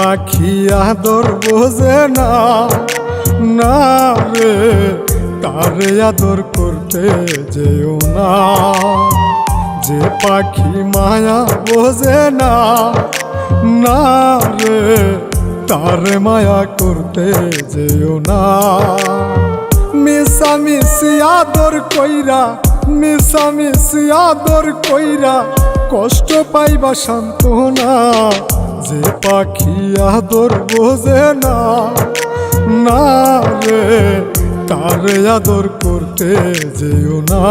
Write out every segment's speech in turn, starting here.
পাখি আদর বোঝে না, না রে তারে আদর করতে যেও না। যে পাখি মায়া বোঝে না, না রে তারে মায়া করতে যেও না। মিশামিশি আদর কইরা, মিশামিশি আদর কইরা কষ্ট পাইবা সান্ত্বনা। যে পাখি আদর বোঝে না, না রে তারে আদর করতে যেও না।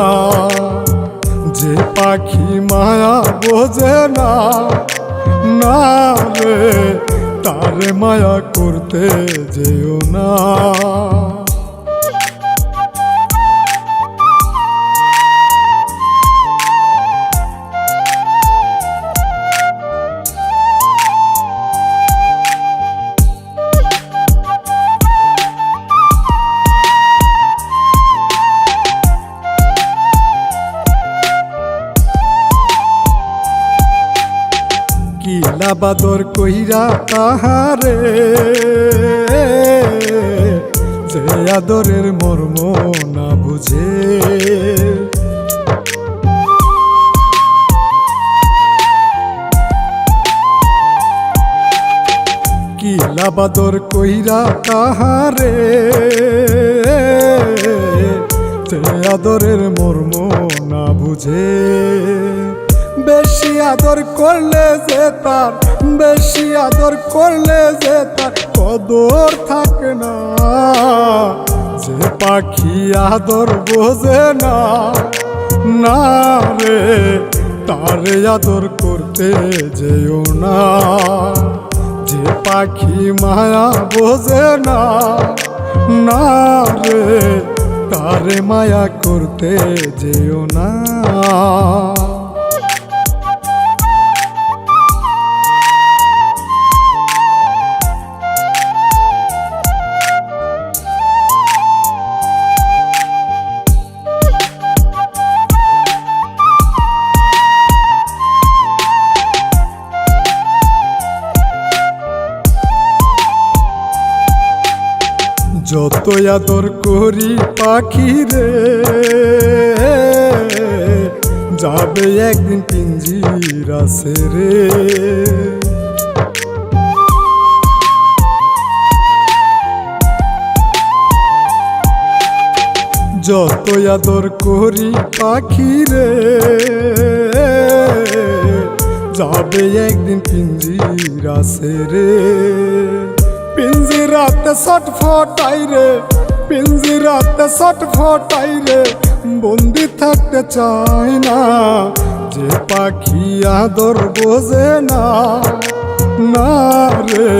যে পাখি মায়া বোঝে না, না রে তারে মায়া করতে যেও না। কিলা বাদর কইরা তাহারে, যে আদরের মর্ম না বুঝে। কিলা বাদর কইরা তাহারে, যে আদরের মর্ম না বুঝে। বেশি আদর করলে যে তার, বেশি আদর করলে যে তার কদর থাকে না। যে পাখি আদর বোঝে না, না রে তারে আদর করতে যেও না। যে পাখি মায়া বোঝে না, না রে তারে মায়া করতে যেও না। যত আদর করি পাখি রে, যাবে একদিন পিঞ্জিরা ছেড়ে। যত আদর করি পাখি রে, যাবে একদিন পিঞ্জিরা ছেড়ে। পিঞ্জিরাতে ছটফটাই রে, পিঞ্জিরাতে ছটফটাই রে, বন্দি থাকতে চাই না। যে পাখি আদর বোঝে না, না রে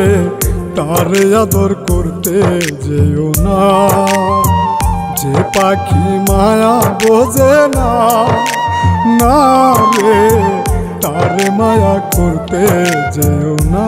তারে আদর করতে যেও না। যে পাখি মায়া বোঝে না, না রে তারে মায়া করতে যেও না।